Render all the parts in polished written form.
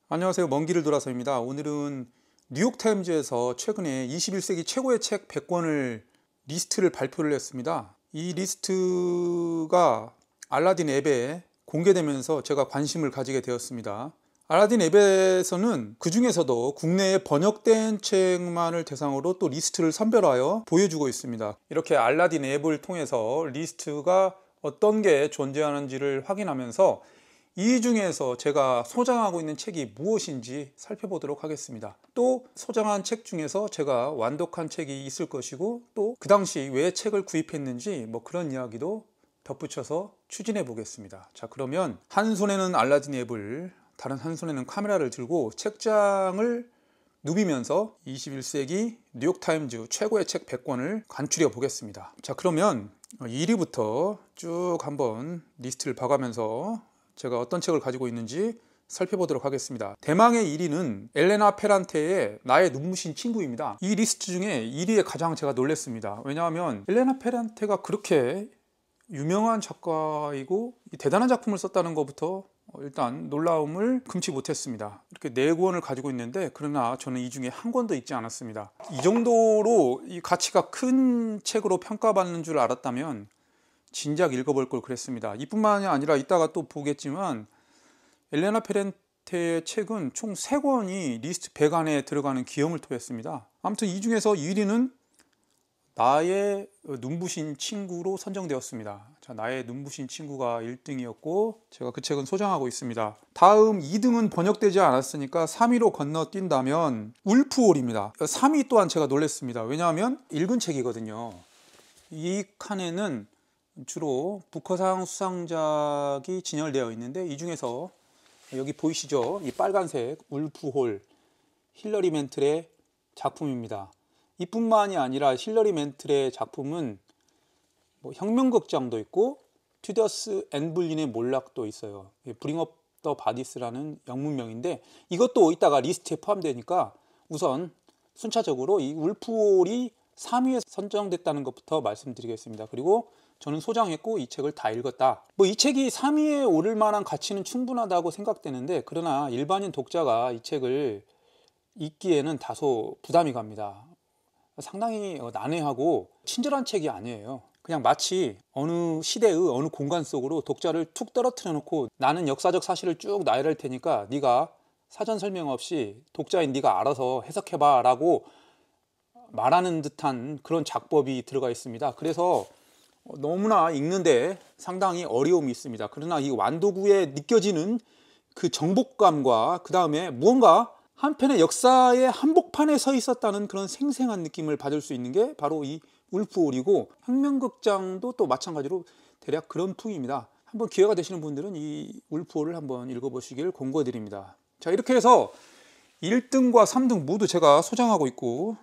안녕하세요. 먼 길을 돌아서입니다. 오늘은 뉴욕타임즈에서 최근에 21세기 최고의 책 100권을 리스트를 발표를 했습니다. 이 리스트가 알라딘 앱에 공개되면서 제가 관심을 가지게 되었습니다. 알라딘 앱에서는 그 중에서도 국내에 번역된 책만을 대상으로 또 리스트를 선별하여 보여주고 있습니다. 이렇게 알라딘 앱을 통해서 리스트가 어떤 게 존재하는지를 확인하면서 이 중에서 제가 소장하고 있는 책이 무엇인지 살펴보도록 하겠습니다. 또 소장한 책 중에서 제가 완독한 책이 있을 것이고 또 그 당시 왜 책을 구입했는지 그런 이야기도 덧붙여서 추진해 보겠습니다. 자, 그러면 한 손에는 알라딘 앱을, 다른 한 손에는 카메라를 들고 책장을 누비면서 21세기 뉴욕타임즈 최고의 책 100권을 간추려 보겠습니다. 자, 그러면 1위부터 쭉 한번 리스트를 봐가면서 제가 어떤 책을 가지고 있는지 살펴보도록 하겠습니다. 대망의 1위는 엘레나 페란테의 나의 눈부신 친구입니다. 이 리스트 중에 1위에 가장 제가 놀랐습니다. 왜냐하면 엘레나 페란테가 그렇게 유명한 작가이고 대단한 작품을 썼다는 것부터 일단 놀라움을 금치 못했습니다. 이렇게 4권을 가지고 있는데 그러나 저는 이 중에 한 권도 읽지 않았습니다. 이 정도로 이 가치가 큰 책으로 평가받는 줄 알았다면 진작 읽어볼 걸 그랬습니다. 이뿐만이 아니라 이따가 또 보겠지만 엘레나 페란테의 책은 총 3권이 리스트 100 안에 들어가는 기염을 토했습니다. 아무튼 이 중에서 1위는 나의 눈부신 친구로 선정되었습니다. 자, 나의 눈부신 친구가 1등이었고 제가 그 책은 소장하고 있습니다. 다음 2등은 번역되지 않았으니까 3위로 건너뛴다면 울프홀입니다. 3위 또한 제가 놀랐습니다. 왜냐하면 읽은 책이거든요. 이 칸에는 주로 부커상 수상작이 진열되어 있는데 이 중에서 여기 보이시죠? 이 빨간색 울프홀, 힐러리 맨틀의 작품입니다. 이뿐만이 아니라 힐러리 맨틀의 작품은 혁명극장도 있고 튜더스 앤 불린의 몰락도 있어요. 브링 업 더 바디스라는 영문명인데 이것도 이따가 리스트에 포함되니까 우선 순차적으로 이 울프홀이 3위에 선정됐다는 것부터 말씀드리겠습니다. 그리고 저는 소장했고 이 책을 다 읽었다. 이 책이 3위에 오를 만한 가치는 충분하다고 생각되는데 그러나 일반인 독자가 이 책을 읽기에는 다소 부담이 갑니다. 상당히 난해하고 친절한 책이 아니에요. 그냥 마치 어느 시대의 어느 공간 속으로 독자를 툭 떨어뜨려 놓고 나는 역사적 사실을 쭉 나열할 테니까 네가 사전 설명 없이 독자인 네가 알아서 해석해봐 라고 말하는 듯한 그런 작법이 들어가 있습니다. 그래서 너무나 읽는데 상당히 어려움이 있습니다. 그러나 이 완독 후에 느껴지는 그 정복감과 그 다음에 무언가 한편의 역사의 한복판에 서 있었다는 그런 생생한 느낌을 받을 수 있는 게 바로 이 울프홀이고 혁명극장도 또 마찬가지로 대략 그런 풍입니다. 한번 기회가 되시는 분들은 이 울프홀을 한번 읽어보시길 권고드립니다. 자, 이렇게 해서 1등과 3등 모두 제가 소장하고 있고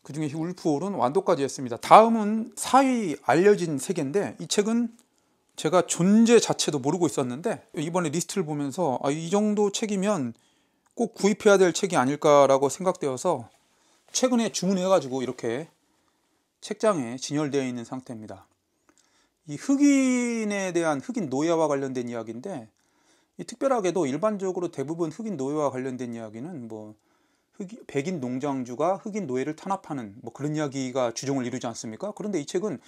그 중에 울프홀은 완독까지 했습니다. 다음은 4위 알려진 세계인데 이 책은 제가 존재 자체도 모르고 있었는데 이번에 리스트를 보면서 이 정도 책이면 꼭 구입해야 될 책이 아닐까라고 생각되어서 최근에 주문해가지고 이렇게 책장에 진열되어 있는 상태입니다. 이 흑인에 대한 흑인 노예와 관련된 이야기인데 특별하게도 일반적으로 대부분 흑인 노예와 관련된 이야기는 백인 농장주가 흑인 노예를 탄압하는 그런 이야기가 주종을 이루지 않습니까? 그런데 이 책은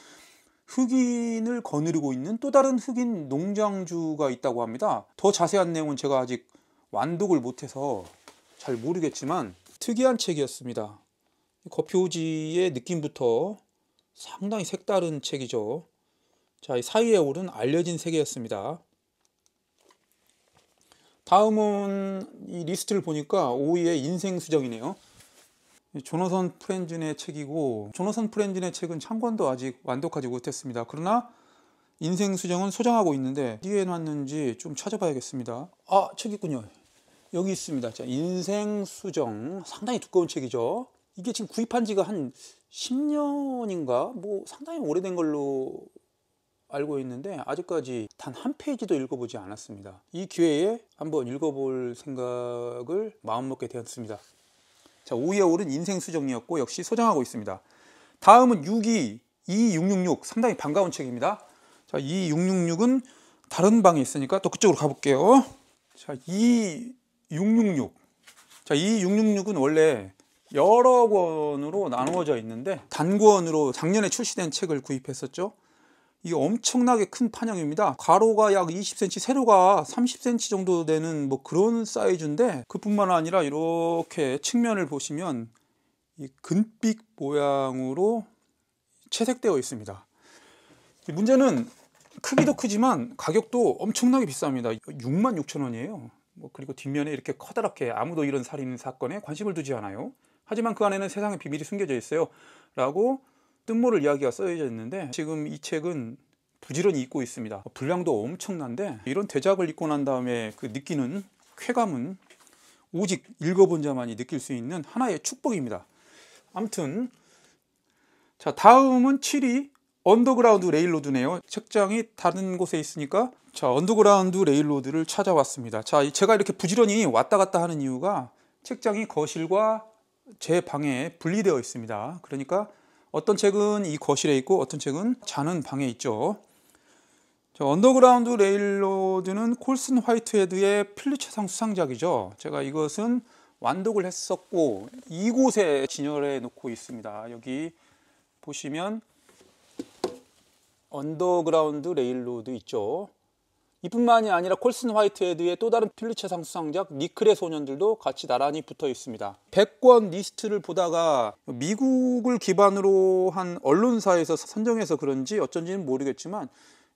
흑인을 거느리고 있는 또 다른 흑인 농장주가 있다고 합니다. 더 자세한 내용은 제가 아직 완독을 못해서 잘 모르겠지만 특이한 책이었습니다. 거표지의 느낌부터 상당히 색다른 책이죠. 자, 이 4위에 오른 알려진 세계였습니다. 다음은 이 리스트를 보니까 5위에 인생수정이네요. 조너선 프렌즌의 책이고 조너선 프렌즌의 책은 창권도 아직 완독하지 못했습니다. 그러나 인생수정은 소장하고 있는데 어디에 해놨는지 좀 찾아봐야겠습니다. 책 있군요. 여기 있습니다. 자, 인생수정 상당히 두꺼운 책이죠. 이게 지금 구입한 지가 한 10년인가 상당히 오래된 걸로 알고 있는데 아직까지 단 한 페이지도 읽어보지 않았습니다. 이 기회에 한번 읽어볼 생각을 마음먹게 되었습니다. 자, 5위에 오른 인생수정이었고 역시 소장하고 있습니다. 다음은 6위 2666 상당히 반가운 책입니다. 자, 2666은 다른 방에 있으니까 또 그쪽으로 가볼게요. 자, 666. 자, 이 666은 원래 여러 권으로 나누어져 있는데 단권으로 작년에 출시된 책을 구입했었죠. 이게 엄청나게 큰 판형입니다. 가로가 약 20cm, 세로가 30cm 정도 되는 뭐 그런 사이즈인데, 그뿐만 아니라 이렇게 측면을 보시면 이 금빛 모양으로 채색되어 있습니다. 문제는 크기도 크지만 가격도 엄청나게 비쌉니다. 66,000원이에요. 그리고 뒷면에 이렇게 커다랗게 아무도 이런 살인 사건에 관심을 두지 않아요. 하지만 그 안에는 세상의 비밀이 숨겨져 있어요 라고 뜻모를 이야기가 써져 있는데, 지금 이 책은 부지런히 읽고 있습니다. 분량도 엄청난데 이런 대작을 읽고 난 다음에 그 느끼는 쾌감은 오직 읽어본 자만이 느낄 수 있는 하나의 축복입니다. 아무튼 자, 다음은 7위 언더그라운드 레일로드네요. 책장이 다른 곳에 있으니까 자, 언더그라운드 레일로드를 찾아왔습니다. 자, 제가 이렇게 부지런히 왔다 갔다 하는 이유가 책장이 거실과 제 방에 분리되어 있습니다. 그러니까 어떤 책은 이 거실에 있고 어떤 책은 자는 방에 있죠. 자, 언더그라운드 레일로드는 콜슨 화이트헤드의 필리처상 수상작이죠. 제가 이것은 완독을 했었고 이곳에 진열해 놓고 있습니다. 여기 보시면 언더그라운드 레일로드 있죠. 이뿐만이 아니라 콜슨 화이트헤드의 또 다른 필리처상 수상작 니클의 소년들도 같이 나란히 붙어 있습니다. 100권 리스트를 보다가 미국을 기반으로 한 언론사에서 선정해서 그런지 어쩐지는 모르겠지만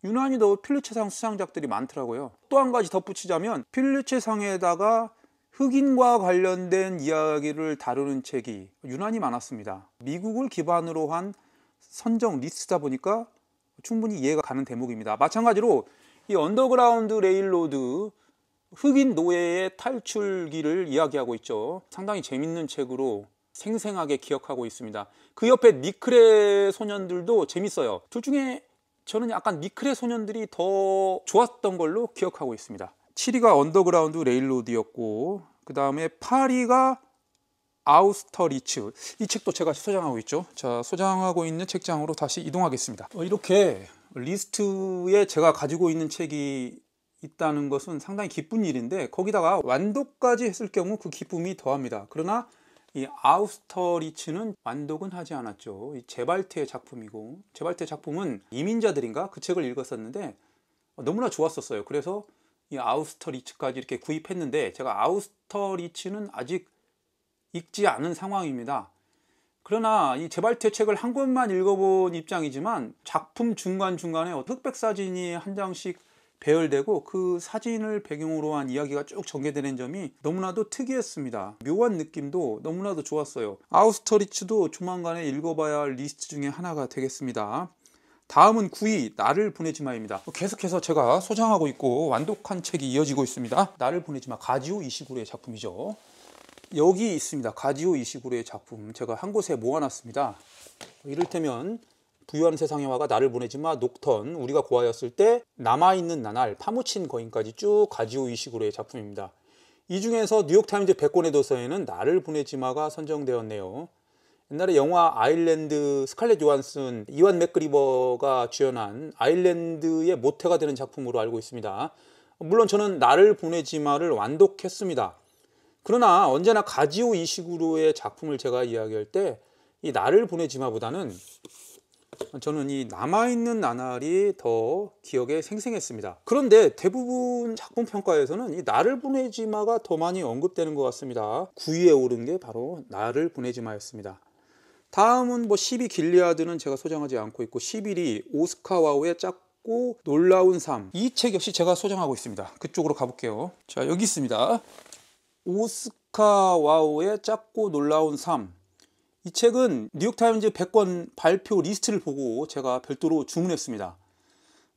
유난히 더 필리처상 수상작들이 많더라고요. 또 한 가지 덧붙이자면 필리처상에다가 흑인과 관련된 이야기를 다루는 책이 유난히 많았습니다. 미국을 기반으로 한 선정 리스트다 보니까 충분히 이해가 가는 대목입니다. 마찬가지로 이 언더그라운드 레일로드 흑인 노예의 탈출기를 이야기하고 있죠. 상당히 재밌는 책으로 생생하게 기억하고 있습니다. 그 옆에 니클의 소년들도 재밌어요. 둘 중에 저는 약간 니클의 소년들이 더 좋았던 걸로 기억하고 있습니다. 7위가 언더그라운드 레일로드였고 그 다음에 8위가 아우스터리츠. 이 책도 제가 소장하고 있죠. 자, 소장하고 있는 책장으로 다시 이동하겠습니다. 이렇게 리스트에 제가 가지고 있는 책이 있다는 것은 상당히 기쁜 일인데 거기다가 완독까지 했을 경우 그 기쁨이 더합니다. 그러나 이 아우스터리츠는 완독은 하지 않았죠. 이 제발트의 작품이고, 제발트의 작품은 이민자들인가 그 책을 읽었었는데 너무나 좋았었어요. 그래서 이 아우스터리츠까지 이렇게 구입했는데 제가 아우스터리츠는 아직 읽지 않은 상황입니다. 그러나 이 제발트의 책을 한 권만 읽어본 입장이지만 작품 중간중간에 흑백 사진이 한 장씩 배열되고 그 사진을 배경으로 한 이야기가 쭉 전개되는 점이 너무나도 특이했습니다. 묘한 느낌도 너무나도 좋았어요. 아우스터리츠도 조만간에 읽어봐야 할 리스트 중에 하나가 되겠습니다. 다음은 9위 나를 보내지마입니다. 계속해서 제가 소장하고 있고 완독한 책이 이어지고 있습니다. 나를 보내지마, 가지오 이시구로의 작품이죠. 여기 있습니다. 가지오 이시구로의 작품 제가 한 곳에 모아놨습니다. 이를테면 부유한 세상의 화가 나를 보내지마, 녹턴, 우리가 고아였을 때, 남아있는 나날, 파묻힌 거인까지 쭉 가지오 이시구로의 작품입니다. 이 중에서 뉴욕타임즈 100권의 도서에는 나를 보내지마가 선정되었네요. 옛날에 영화 아일랜드, 스칼렛 요한슨, 이완 맥그리버가 주연한 아일랜드의 모태가 되는 작품으로 알고 있습니다. 물론 저는 나를 보내지마를 완독했습니다. 그러나 언제나 가지오 이시구로의 작품을 제가 이야기할 때 이 나를 보내지마보다는 저는 이 남아있는 나날이 더 기억에 생생했습니다. 그런데 대부분 작품 평가에서는 이 나를 보내지마가 더 많이 언급되는 것 같습니다. 9위에 오른 게 바로 나를 보내지마였습니다. 다음은 10위 길리아드는 제가 소장하지 않고 있고 11위 오스카 와우의 작고 놀라운 삶. 이 책 역시 제가 소장하고 있습니다. 그쪽으로 가볼게요. 자, 여기 있습니다. 오스카 와우의 작고 놀라운 삶. 이 책은 뉴욕타임즈 100권 발표 리스트를 보고 제가 별도로 주문했습니다.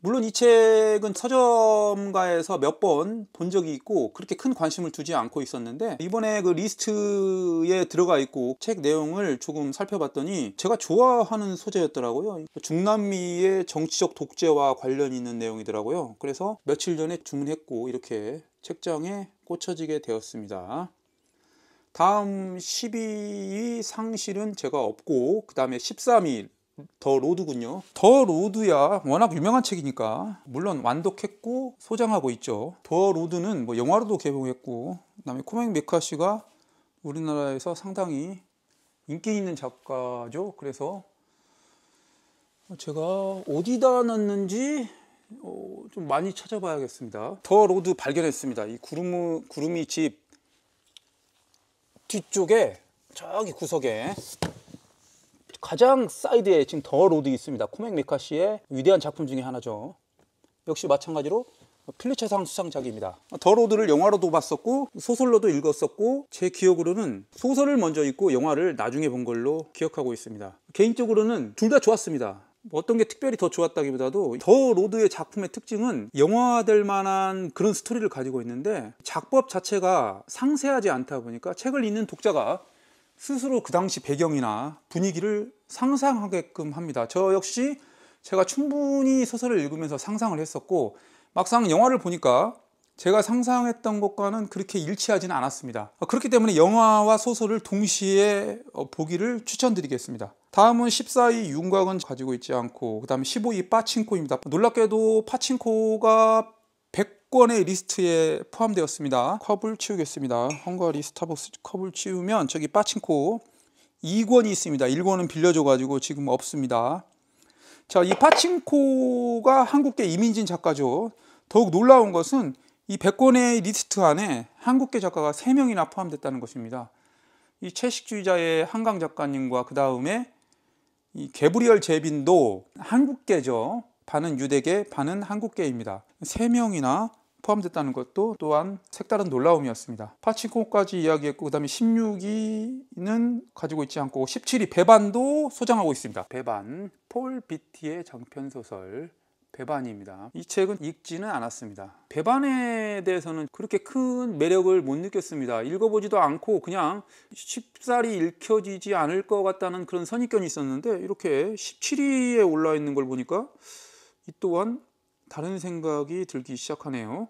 물론 이 책은 서점가에서 몇 번 본 적이 있고 그렇게 큰 관심을 두지 않고 있었는데 이번에 그 리스트에 들어가 있고 책 내용을 조금 살펴봤더니 제가 좋아하는 소재였더라고요. 중남미의 정치적 독재와 관련이 있는 내용이더라고요. 그래서 며칠 전에 주문했고 이렇게 책장에 꽂혀지게 되었습니다. 다음 12위 상실은 제가 없고 그 다음에 13위 더 로드군요. 더 로드야 워낙 유명한 책이니까 물론 완독했고 소장하고 있죠. 더 로드는 영화로도 개봉했고 그다음에 코맹 메카시가 우리나라에서 상당히 인기 있는 작가죠. 그래서 제가 어디다 놨는지 좀 많이 찾아봐야겠습니다. 더 로드 발견했습니다. 이 구름이 집 뒤쪽에 저기 구석에 가장 사이드에 지금 더 로드 있습니다. 코맹 메카시의 위대한 작품 중에 하나죠. 역시 마찬가지로 필리처상 수상작입니다. 더 로드를 영화로도 봤었고 소설로도 읽었었고 제 기억으로는 소설을 먼저 읽고 영화를 나중에 본 걸로 기억하고 있습니다. 개인적으로는 둘 다 좋았습니다. 어떤 게 특별히 더 좋았다기보다도 더 로드의 작품의 특징은 영화될 만한 그런 스토리를 가지고 있는데 작법 자체가 상세하지 않다 보니까 책을 읽는 독자가 스스로 그 당시 배경이나 분위기를 상상하게끔 합니다. 저 역시 제가 충분히 소설을 읽으면서 상상을 했었고 막상 영화를 보니까 제가 상상했던 것과는 그렇게 일치하지는 않았습니다. 그렇기 때문에 영화와 소설을 동시에 보기를 추천드리겠습니다. 다음은 14위 윤곽은 가지고 있지 않고 그 다음에 15위 파친코입니다. 놀랍게도 파친코가 100권의 리스트에 포함되었습니다. 컵을 치우겠습니다. 헝가리 스타벅스 컵을 치우면 저기 파친코 2권이 있습니다. 1권은 빌려줘가지고 지금 없습니다. 자, 이 파친코가 한국계 이민진 작가죠. 더욱 놀라운 것은 이 100권의 리스트 안에 한국계 작가가 3명이나 포함됐다는 것입니다. 이 채식주의자의 한강 작가님과 그 다음에 이 게브리얼 제빈도 한국계죠. 반은 유대계, 반은 한국계입니다. 3명이나 포함됐다는 것도 또한 색다른 놀라움이었습니다. 파친코까지 이야기했고 그 다음에 16위는 가지고 있지 않고 17위 배반도 소장하고 있습니다. 배반, 폴 비티의 장편소설 배반입니다. 이 책은 읽지는 않았습니다. 배반에 대해서는 그렇게 큰 매력을 못 느꼈습니다. 읽어보지도 않고 그냥 쉽사리 읽혀지지 않을 것 같다는 그런 선입견이 있었는데 이렇게 17위에 올라 있는 걸 보니까 이 또한 다른 생각이 들기 시작하네요.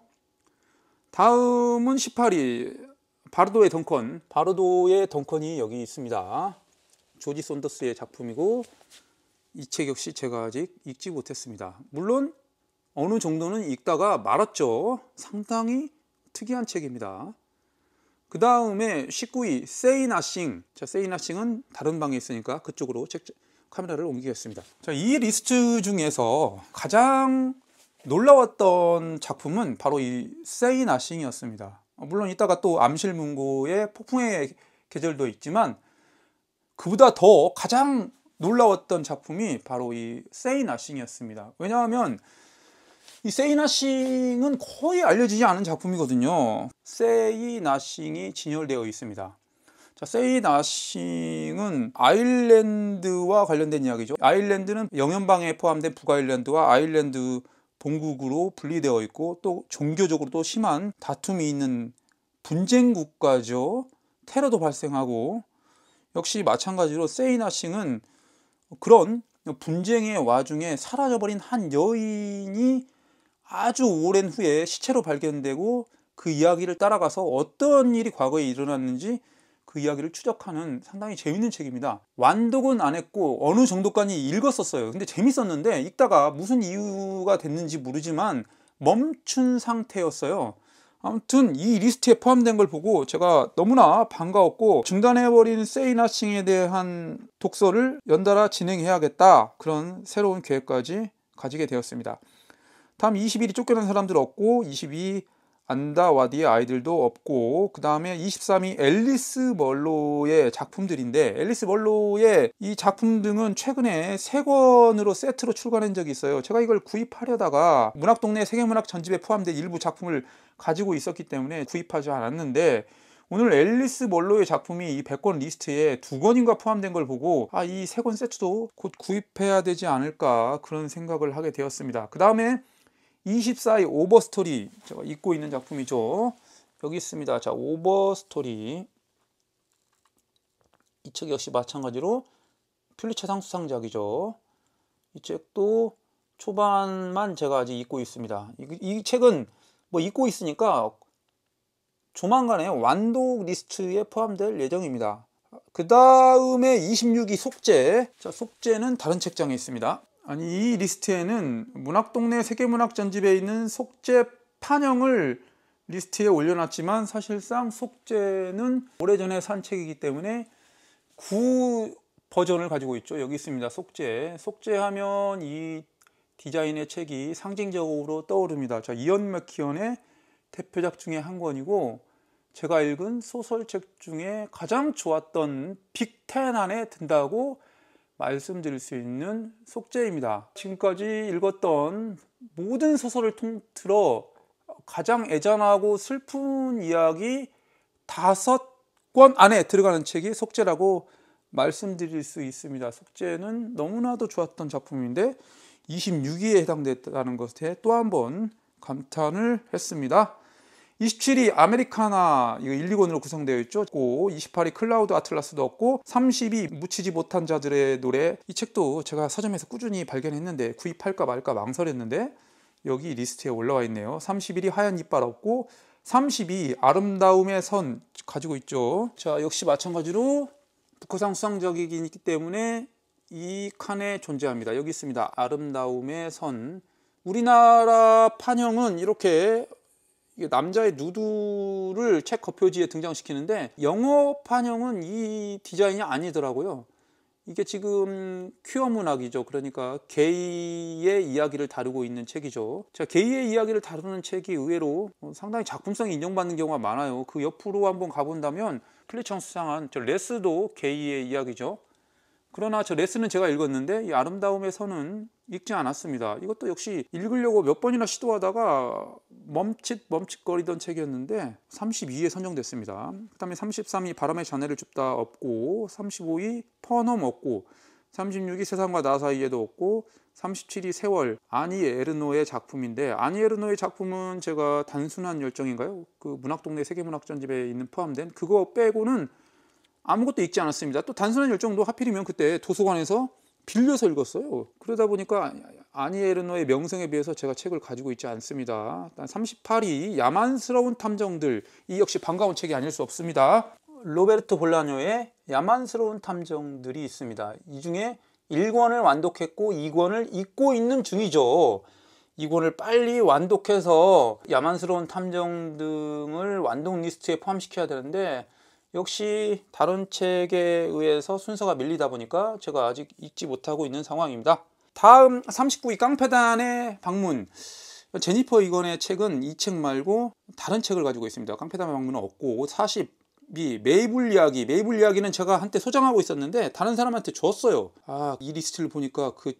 다음은 18위 바르도의 덩컨. 바르도의 덩컨이 여기 있습니다. 조지 손더스의 작품이고 이 책 역시 제가 아직 읽지 못했습니다. 물론 어느 정도는 읽다가 말았죠. 상당히 특이한 책입니다. 그 다음에 19위 Say Nothing. 자, Say Nothing은 다른 방에 있으니까 그쪽으로 카메라를 옮기겠습니다. 자, 이 리스트 중에서 가장 놀라웠던 작품은 바로 이 Say Nothing이었습니다. 물론 이따가 또 암실문고의 폭풍의 계절도 있지만 그보다 더 가장 놀라웠던 작품이 바로 이 Say Nothing이었습니다. 왜냐하면 이 Say Nothing은 거의 알려지지 않은 작품이거든요. Say Nothing이 진열되어 있습니다. 자, Say Nothing은 아일랜드와 관련된 이야기죠. 아일랜드는 영연방에 포함된 북아일랜드와 아일랜드 본국으로 분리되어 있고 또 종교적으로도 심한 다툼이 있는 분쟁 국가죠. 테러도 발생하고 역시 마찬가지로 Say Nothing은 그런 분쟁의 와중에 사라져버린 한 여인이 아주 오랜 후에 시체로 발견되고 그 이야기를 따라가서 어떤 일이 과거에 일어났는지 그 이야기를 추적하는 상당히 재밌는 책입니다. 완독은 안 했고 어느 정도까지 읽었었어요. 근데 재밌었는데 읽다가 무슨 이유가 됐는지 모르지만 멈춘 상태였어요. 아무튼 이 리스트에 포함된 걸 보고 제가 너무나 반가웠고 중단해버린 Say Nothing에 대한 독서를 연달아 진행해야겠다 그런 새로운 계획까지 가지게 되었습니다. 다음 21위 쫓겨난 사람들 없고 22위 안다와디의 아이들도 없고 그 다음에 23위 앨리스 멀로의 작품들인데 앨리스 멀로의 이 작품 등은 최근에 3권으로 세트로 출간한 적이 있어요. 제가 이걸 구입하려다가 문학동네 세계문학 전집에 포함된 일부 작품을 가지고 있었기 때문에 구입하지 않았는데 오늘 앨리스 멀로의 작품이 이 100권 리스트에 2권인가 포함된 걸 보고 이 3권 세트도 곧 구입해야 되지 않을까 그런 생각을 하게 되었습니다. 그 다음에 24위 오버스토리 제가 읽고 있는 작품이죠. 여기 있습니다. 자, 오버스토리 이 책 역시 마찬가지로 퓰리처상 수상작이죠. 이 책도 초반만 제가 아직 읽고 있습니다. 이 책은 뭐 읽고 있으니까 조만간에 완독 리스트에 포함될 예정입니다. 그 다음에 26위 속죄. 자, 속죄는 다른 책장에 있습니다. 아니 이 리스트에는 문학동네 세계문학 전집에 있는 속죄 판형을 리스트에 올려놨지만 사실상 속죄는 오래전에 산 책이기 때문에 구 버전을 가지고 있죠. 여기 있습니다. 속죄. 속죄하면 이 디자인의 책이 상징적으로 떠오릅니다. 자, 이언 맥키언의 대표작 중에 한 권이고 제가 읽은 소설책 중에 가장 좋았던 빅10 안에 든다고 말씀드릴 수 있는 속죄입니다. 지금까지 읽었던 모든 소설을 통틀어 가장 애잔하고 슬픈 이야기 5권 안에 들어가는 책이 속죄라고 말씀드릴 수 있습니다. 속죄는 너무나도 좋았던 작품인데 26위에 해당됐다는 것에 또 한 번 감탄을 했습니다. 27위 아메리카나, 이거 1, 2권으로 구성되어 있죠. 28위 클라우드 아틀라스도 없고 30위 묻히지 못한 자들의 노래, 이 책도 제가 서점에서 꾸준히 발견했는데 구입할까 말까 망설였는데 여기 리스트에 올라와 있네요. 31위 하얀 이빨 없고 32위 아름다움의 선 가지고 있죠. 자, 역시 마찬가지로 북커상 수상작이기 때문에 이 칸에 존재합니다. 여기 있습니다. 아름다움의 선. 우리나라 판형은 이렇게 남자의 누드를 책 겉표지에 등장시키는데 영어 판형은 이 디자인이 아니더라고요. 이게 지금 퀴어 문학이죠. 그러니까 게이의 이야기를 다루고 있는 책이죠. 자, 게이의 이야기를 다루는 책이 의외로 상당히 작품성이 인정받는 경우가 많아요. 그 옆으로 한번 가본다면 플리처 수상한 저 레스도 게이의 이야기죠. 그러나 저 레스는 제가 읽었는데 이 아름다움의 선은 읽지 않았습니다. 이것도 역시 읽으려고 몇 번이나 시도하다가 멈칫거리던 책이었는데 32위에 선정됐습니다. 그 다음에 33위 바람의 잔해를 줍다 없고 35위 펀홈 없고 36위 세상과 나 사이에도 없고 37위 세월, 아니 에르노의 작품인데 아니 에르노의 작품은 제가 단순한 열정인가요? 그 문학동네 세계문학전집에 있는 포함된 그거 빼고는 아무것도 읽지 않았습니다. 또 단순한 열정도 하필이면 그때 도서관에서 빌려서 읽었어요. 그러다 보니까 아니 에르노의 명성에 비해서 제가 책을 가지고 있지 않습니다. 38위 야만스러운 탐정들, 이 역시 반가운 책이 아닐 수 없습니다. 로베르토 볼라뇨의 야만스러운 탐정들이 있습니다. 이 중에 1권을 완독했고 2권을 읽고 있는 중이죠. 2권을 빨리 완독해서 야만스러운 탐정 등을 완독 리스트에 포함시켜야 되는데 역시 다른 책에 의해서 순서가 밀리다 보니까 제가 아직 읽지 못하고 있는 상황입니다. 다음 39위 깡패단의 방문. 제니퍼 이건의 책은 이 책 말고 다른 책을 가지고 있습니다. 깡패단의 방문은 없고 40위 메이블 이야기. 메이블 이야기는 제가 한때 소장하고 있었는데 다른 사람한테 줬어요. 이 리스트를 보니까 그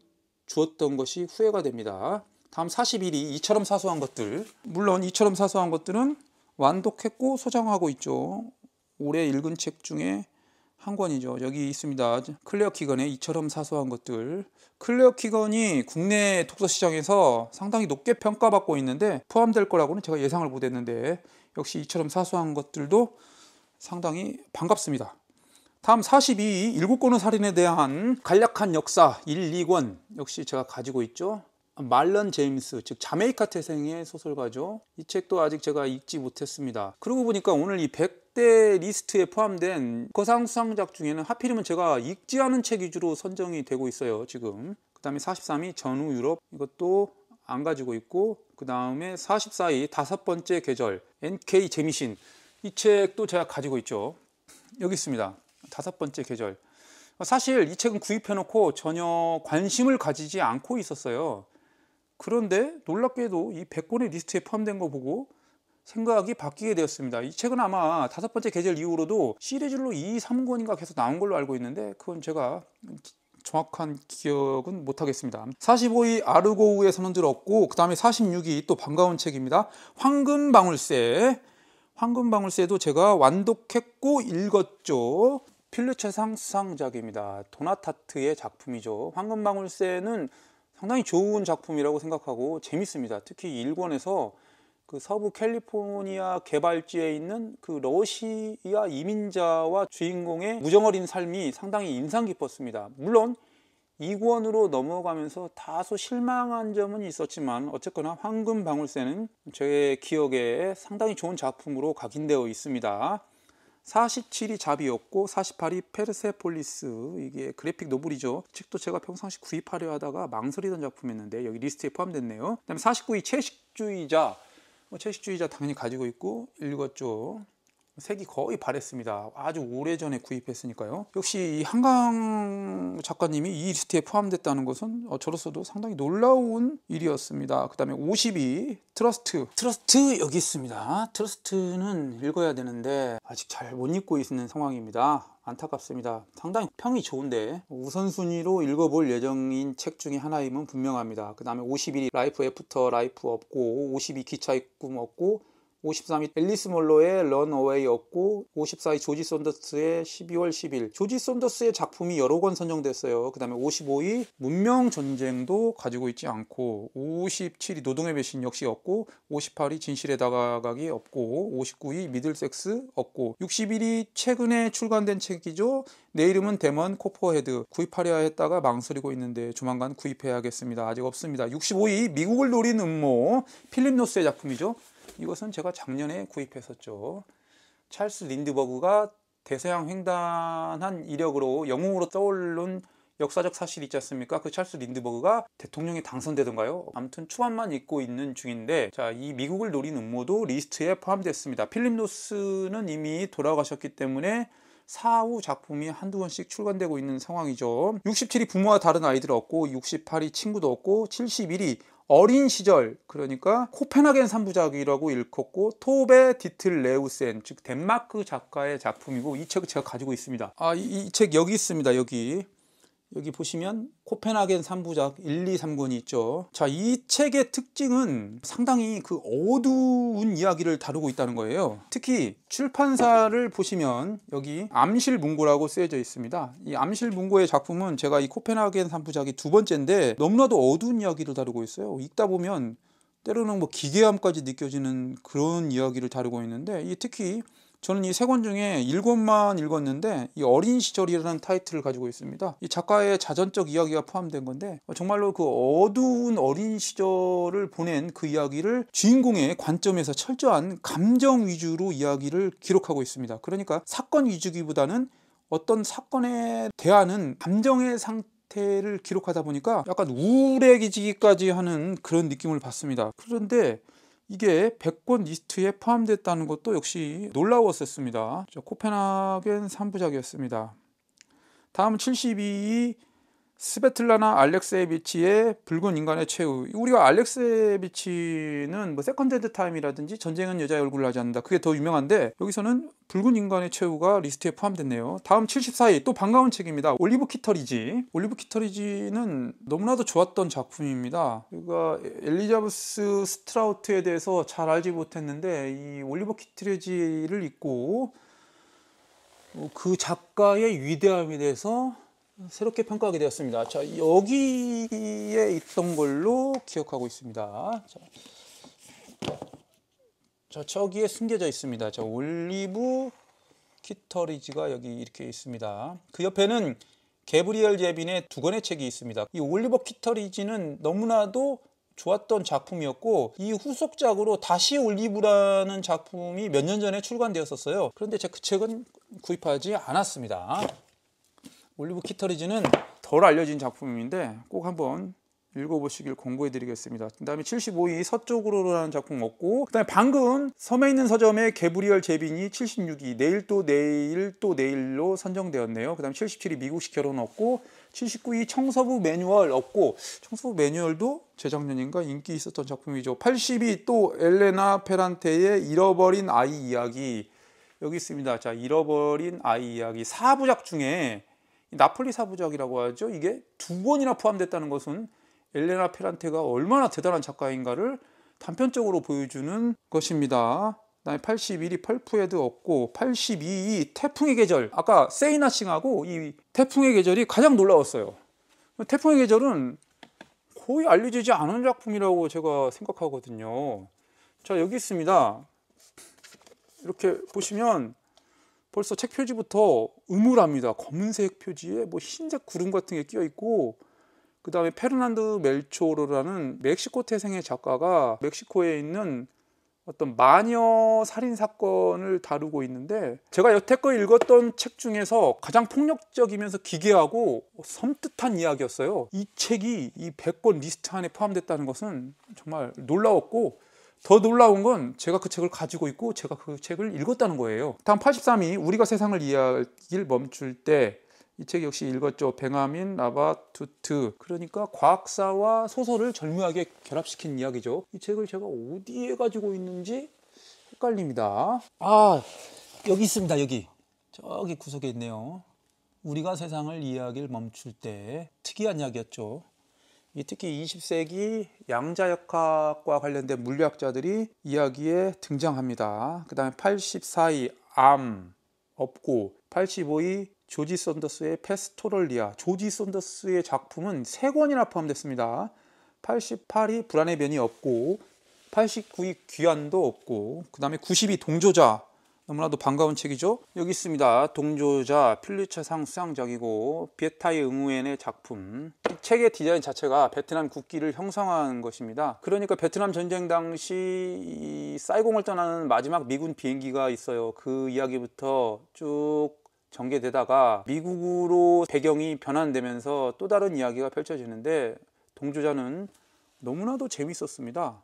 주었던 것이 후회가 됩니다. 다음 41위 이처럼 사소한 것들. 물론 이처럼 사소한 것들은 완독했고 소장하고 있죠. 올해 읽은 책 중에 한 권이죠. 여기 있습니다. 클레어 키건의 이처럼 사소한 것들. 클레어 키건이 국내 독서 시장에서 상당히 높게 평가받고 있는데 포함될 거라고는 제가 예상을 못했는데 역시 이처럼 사소한 것들도 상당히 반갑습니다. 다음 42위 7권의 살인에 대한 간략한 역사 1, 2권 역시 제가 가지고 있죠. 말런 제임스, 즉 자메이카 태생의 소설가죠. 이 책도 아직 제가 읽지 못했습니다. 그러고 보니까 오늘 이 100대 리스트에 포함된 거상 수상작 중에는 하필이면 제가 읽지 않은 책 위주로 선정이 되고 있어요. 지금 그 다음에 43위 전후 유럽, 이것도 안 가지고 있고, 그 다음에 44위 5번째 계절 NK 재미신, 이 책도 제가 가지고 있죠. 여기 있습니다. 5번째 계절. 사실 이 책은 구입해놓고 전혀 관심을 가지지 않고 있었어요. 그런데 놀랍게도 이 100권의 리스트에 포함된 거 보고 생각이 바뀌게 되었습니다. 이 책은 아마 5번째 계절 이후로도 시리즈로 2, 3권인가 계속 나온 걸로 알고 있는데 그건 제가 정확한 기억은 못하겠습니다. 45위 아르고우의 선원들 없고, 그 다음에 46위 또 반가운 책입니다. 황금방울새. 황금방울새도 제가 완독했고 읽었죠. 필르체상 수상작입니다. 도나타트의 작품이죠. 황금방울새는 상당히 좋은 작품이라고 생각하고 재밌습니다. 특히 1권에서 그 서부 캘리포니아 개발지에 있는 그 러시아 이민자와 주인공의 무정어린 삶이 상당히 인상 깊었습니다. 물론 2권으로 넘어가면서 다소 실망한 점은 있었지만 어쨌거나 황금방울새는 제 기억에 상당히 좋은 작품으로 각인되어 있습니다. 47위 자비였고 48위 페르세폴리스, 이게 그래픽 노블이죠. 책도 제가 평상시 구입하려 하다가 망설이던 작품이었는데 여기 리스트에 포함됐네요. 그 다음에 49위 채식주의자. 채식주의자 당연히 가지고 있고 읽었죠. 색이 거의 바랬습니다. 아주 오래전에 구입했으니까요. 역시 이 한강 작가님이 이 리스트에 포함됐다는 것은 저로서도 상당히 놀라운 일이었습니다. 그 다음에 52 트러스트 여기 있습니다. 트러스트는 읽어야 되는데 아직 잘 못 읽고 있는 상황입니다. 안타깝습니다. 상당히 평이 좋은데 우선순위로 읽어볼 예정인 책 중에 하나임은 분명합니다. 그 다음에 51이 라이프 애프터 라이프 없고, 52 기차의 꿈 없고, 53이 앨리스 몰로의 런 어웨이 없고, 54이 조지 썬더스의 12월 10일. 조지 썬더스의 작품이 여러 권 선정됐어요. 그 다음에 55이 문명 전쟁도 가지고 있지 않고, 57이 노동의 배신 역시 없고, 58이 진실에 다가가기 없고, 59이 미들섹스 없고, 61이 최근에 출간된 책이죠. 내 이름은 데먼 코퍼헤드. 구입하려 했다가 망설이고 있는데 조만간 구입해야겠습니다. 아직 없습니다. 65이 미국을 노린 음모, 필립 노스의 작품이죠. 이것은 제가 작년에 구입했었죠. 찰스 린드버그가 대서양 횡단한 이력으로 영웅으로 떠오른 역사적 사실이 있지 않습니까? 그 찰스 린드버그가 대통령에 당선되던가요? 아무튼 초반만 읽고 있는 중인데, 자, 이 미국을 노린 음모도 리스트에 포함됐습니다. 필립 노스는 이미 돌아가셨기 때문에 사후 작품이 한두 권씩 출간되고 있는 상황이죠. 67이 부모와 다른 아이들 없고, 68이 친구도 없고, 71이 어린 시절, 그러니까 코펜하겐 3부작이라고 읽었고, 토베 디틀 레우센, 즉 덴마크 작가의 작품이고, 이 책을 제가 가지고 있습니다. 이 책 여기 있습니다. 여기 보시면 코펜하겐 3부작 1, 2, 3권이 있죠. 자, 이 책의 특징은 상당히 그 어두운 이야기를 다루고 있다는 거예요. 특히 출판사를 보시면 여기 암실문고라고 쓰여져 있습니다. 이 암실문고의 작품은 제가 이 코펜하겐 3부작이 두 번째인데 너무나도 어두운 이야기를 다루고 있어요. 읽다 보면 때로는 뭐 기괴함까지 느껴지는 그런 이야기를 다루고 있는데, 이 특히 저는 이 세 권 중에 1권만 읽었는데 이 어린 시절이라는 타이틀을 가지고 있습니다. 이 작가의 자전적 이야기가 포함된 건데 정말로 그 어두운 어린 시절을 보낸 그 이야기를 주인공의 관점에서 철저한 감정 위주로 이야기를 기록하고 있습니다. 그러니까 사건 위주기보다는 어떤 사건에 대하는 감정의 상태를 기록하다 보니까 약간 우울해지기까지 하는 그런 느낌을 받습니다. 그런데 이게 100권 리스트에 포함됐다는 것도 역시 놀라웠었습니다. 코펜하겐 3부작이었습니다. 다음 72위 스베틀라나 알렉세예비치의 붉은 인간의 최후. 우리가 알렉세예비치는 뭐 세컨드 타임이라든지 전쟁은 여자의 얼굴을 하지 않는다, 그게 더 유명한데 여기서는 붉은 인간의 최후가 리스트에 포함됐네요. 다음 74위 또 반가운 책입니다. 올리브 키터리지. 올리브 키터리지는 너무나도 좋았던 작품입니다. 그러니까 엘리자베스 스트라우트에 대해서 잘 알지 못했는데 이 올리브 키터리지를 읽고 그 작가의 위대함에 대해서 새롭게 평가하게 되었습니다. 자, 여기에 있던 걸로 기억하고 있습니다. 자, 저기에 숨겨져 있습니다. 자, 올리브 키터리지가 여기 이렇게 있습니다. 그 옆에는 게브리엘 제빈의 두 권의 책이 있습니다. 이 올리버 키터리지는 너무나도 좋았던 작품이었고, 이 후속작으로 다시 올리브라는 작품이 몇 년 전에 출간되었었어요. 그런데 제가 그 책은 구입하지 않았습니다. 올리브 키터리지는 덜 알려진 작품인데 꼭 한번 읽어보시길 공고해드리겠습니다. 그 다음에 75위 서쪽으로라는 작품 없고, 그 다음에 방금 섬에 있는 서점의 게브리엘 제빈이 76위 내일 또 내일로 선정되었네요. 그 다음에 77위 미국식 결혼 없고, 79위 청소부 매뉴얼 없고, 청소부 매뉴얼도 재작년인가 인기 있었던 작품이죠. 80위 또 엘레나 페란테의 잃어버린 아이 이야기 여기 있습니다. 자, 잃어버린 아이 이야기 4부작 중에 나폴리 4부작이라고 하죠. 이게 두 권이나 포함됐다는 것은 엘레나 페란테가 얼마나 대단한 작가인가를 단편적으로 보여주는 것입니다. 그다음에 81위 펄프헤드 없고, 82위 태풍의 계절. 아까 세이나싱하고 이 태풍의 계절이 가장 놀라웠어요. 태풍의 계절은 거의 알려지지 않은 작품이라고 제가 생각하거든요. 자, 여기 있습니다. 이렇게 보시면 벌써 책 표지부터 음울합니다. 검은색 표지에 뭐 흰색 구름 같은 게 끼어 있고, 그 다음에 페르난드 멜초르라는 멕시코 태생의 작가가 멕시코에 있는 어떤 마녀 살인 사건을 다루고 있는데, 제가 여태껏 읽었던 책 중에서 가장 폭력적이면서 기괴하고 섬뜩한 이야기였어요. 이 책이 이 100권 리스트 안에 포함됐다는 것은 정말 놀라웠고, 더 놀라운 건 제가 그 책을 가지고 있고 제가 그 책을 읽었다는 거예요. 다음 83위 우리가 세상을 이해하길 멈출 때. 이 책 역시 읽었죠. 벤야민 라바투트. 그러니까 과학사와 소설을 절묘하게 결합시킨 이야기죠. 이 책을 제가 어디에 가지고 있는지 헷갈립니다. 아, 여기 있습니다. 여기. 저기 구석에 있네요. 우리가 세상을 이해하길 멈출 때. 특이한 이야기였죠. 특히 20세기 양자역학과 관련된 물리학자들이 이야기에 등장합니다. 그 다음에 84위 암 없고, 85위 조지 썬더스의 페스토럴리아. 조지 썬더스의 작품은 3권이나 포함됐습니다. 88위 불안의 변이 없고, 89위 귀환도 없고, 그 다음에 90위 동조자. 너무나도 반가운 책이죠. 여기 있습니다. 동조자 퓰리처상 수상작이고 비에타이 응우엔의 작품. 이 책의 디자인 자체가 베트남 국기를 형상화한 것입니다. 그러니까 베트남 전쟁 당시 이 사이공을 떠나는 마지막 미군 비행기가 있어요. 그 이야기부터 쭉 전개되다가 미국으로 배경이 변환되면서 또 다른 이야기가 펼쳐지는데, 동조자는 너무나도 재밌었습니다.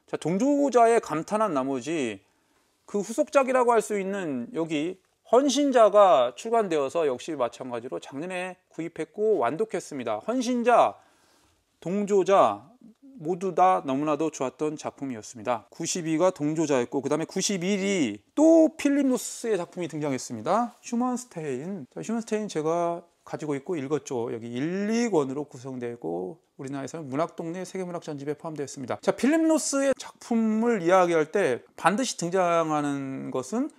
자, 동조자에 감탄한 나머지 그 후속작이라고 할 수 있는 여기 헌신자가 출간되어서 역시 마찬가지로 작년에 구입했고 완독했습니다. 헌신자, 동조자 모두 다 너무나도 좋았던 작품이었습니다. 92가 동조자였고, 그 다음에 91이 또 필립 노스의 작품이 등장했습니다. 휴먼스테인. 휴먼스테인 제가 가지고 있고 읽었죠. 여기 1, 2권으로 구성되고 우리나라에서는 문학동네 세계문학 전집에 포함되어 있습니다. 자, 필립 노스의 작품을 이야기할 때 반드시 등장하는 것은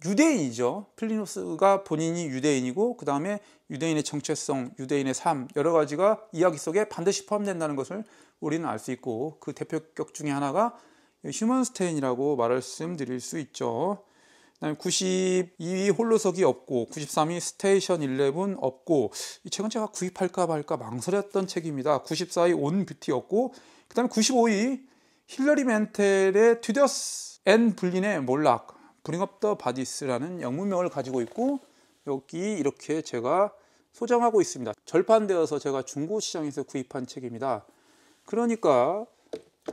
유대인이죠. 필립 노스가 본인이 유대인이고, 그 다음에 유대인의 정체성, 유대인의 삶, 여러 가지가 이야기 속에 반드시 포함된다는 것을 우리는 알 수 있고, 그 대표격 중에 하나가 휴먼스테인이라고 말씀드릴 수 있죠. 그다음에 92위 홀로서기 없고, 93위 스테이션 11 없고, 이 책은 제가 구입할까 말까 망설였던 책입니다. 94위 온 뷰티 없고, 그 다음에 95위 힐러리 맨텔의 튜더스 앤 블린의 몰락, 브링 업 더 바디스라는 영문명을 가지고 있고, 여기 이렇게 제가 소장하고 있습니다. 절판되어서 제가 중고시장에서 구입한 책입니다. 그러니까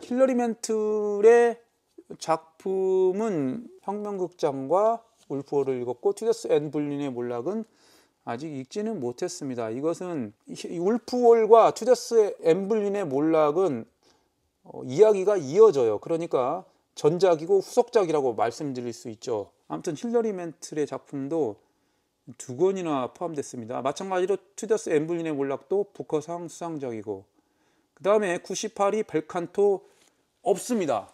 힐러리 맨틀의 작품은 혁명극장과 울프월을 읽었고, 튜더스 앤 블린의 몰락은 아직 읽지는 못했습니다. 이것은 울프월과 튜더스 앤 블린의 몰락은 이야기가 이어져요. 그러니까 전작이고 후속작이라고 말씀드릴 수 있죠. 아무튼 힐러리 맨틀의 작품도 2권이나 포함됐습니다. 마찬가지로 튜더스 앤 블린의 몰락도 부커상 수상작이고, 그 다음에 98위 벨칸토 없습니다.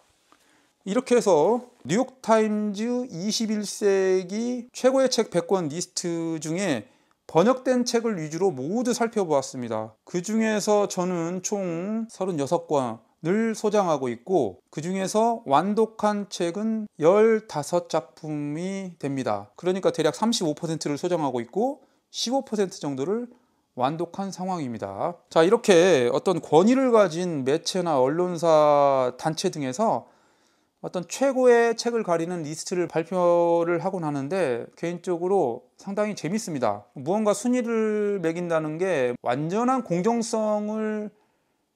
이렇게 해서 뉴욕타임즈 21세기 최고의 책 100권 리스트 중에 번역된 책을 위주로 모두 살펴보았습니다. 그 중에서 저는 총 36권을 소장하고 있고, 그 중에서 완독한 책은 15작품이 됩니다. 그러니까 대략 35%를 소장하고 있고 15% 정도를 완독한 상황입니다. 자, 이렇게 어떤 권위를 가진 매체나 언론사, 단체 등에서 어떤 최고의 책을 가리는 리스트를 발표를 하곤 하는데, 개인적으로 상당히 재밌습니다. 무언가 순위를 매긴다는 게 완전한 공정성을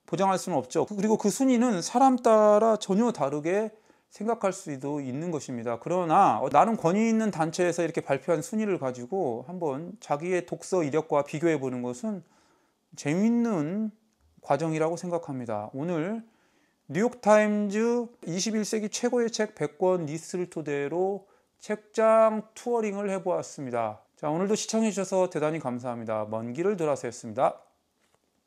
보장할 수는 없죠. 그리고 그 순위는 사람 따라 전혀 다르게 생각할 수도 있는 것입니다. 그러나 나는 권위 있는 단체에서 이렇게 발표한 순위를 가지고 한번 자기의 독서 이력과 비교해 보는 것은 재미있는 과정이라고 생각합니다. 오늘 뉴욕타임즈 21세기 최고의 책 100권 리스트를 토대로 책장 투어링을 해보았습니다. 자, 오늘도 시청해 주셔서 대단히 감사합니다. 먼 길을 돌아서였습니다.